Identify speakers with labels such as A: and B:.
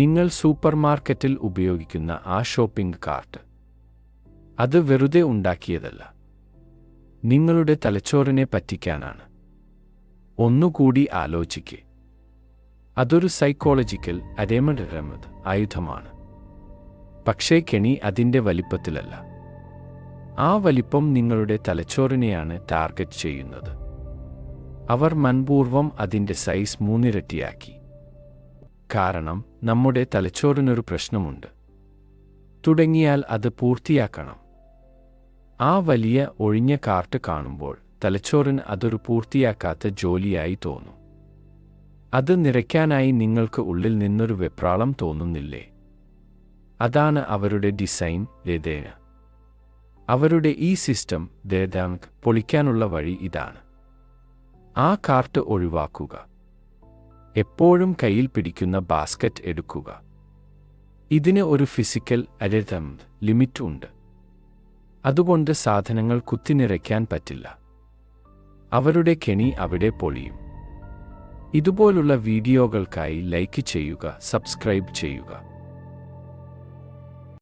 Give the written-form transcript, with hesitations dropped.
A: നിങ്ങൾ സൂപ്പർമാർക്കറ്റിൽ ഉപയോഗിക്കുന്ന ആ ഷോപ്പിംഗ് കാർട്ട് അത് വെറുതെ ഉണ്ടാക്കിയതല്ല. നിങ്ങളുടെ തലച്ചോറിനെ പറ്റിക്കാനാണ്. ഒന്നുകൂടി ആലോചിക്ക്. അതൊരു സൈക്കോളജിക്കൽ അരമഡ് ആയുധമാണ്. പക്ഷേ കെണി അതിൻ്റെ വലിപ്പത്തിലല്ല. ആ വലിപ്പം നിങ്ങളുടെ തലച്ചോറിനെയാണ് ടാർഗറ്റ് ചെയ്യുന്നത്. അവർ മനഃപൂർവ്വം അതിൻ്റെ സൈസ് മൂന്നിരട്ടിയാക്കി. കാരണം നമ്മുടെ തലച്ചോറിനൊരു പ്രശ്നമുണ്ട്. തുടങ്ങിയാൽ അത് പൂർത്തിയാക്കണം. ആ വലിയ ഒഴിഞ്ഞ കാർട്ട് കാണുമ്പോൾ തലച്ചോറിന് അതൊരു പൂർത്തിയാക്കാത്ത ജോലിയായി തോന്നും. അത് നിറയ്ക്കാനായി നിങ്ങൾക്ക് ഉള്ളിൽ നിന്നൊരു വെപ്രാളം തോന്നുന്നില്ലേ? അതാണ് അവരുടെ ഡിസൈൻ രേഖ. അവരുടെ ഈ സിസ്റ്റം ദേദാങ്ക് പൊളിക്കാനുള്ള വഴി ഇതാണ്. ആ കാർട്ട് ഒഴിവാക്കുക. എപ്പോഴും കയ്യിൽ പിടിക്കുന്ന ബാസ്ക്കറ്റ് എടുക്കുക. ഇതിന് ഒരു ഫിസിക്കൽ ലിമിറ്റ് ഉണ്ട്. അതുകൊണ്ട് സാധനങ്ങൾ കുത്തിനിറയ്ക്കാൻ പറ്റില്ല. അവരുടെ കെണി അവിടെ പൊളിയും. ഇതുപോലുള്ള വീഡിയോകൾക്കായി ലൈക്ക് ചെയ്യുക, സബ്സ്ക്രൈബ് ചെയ്യുക.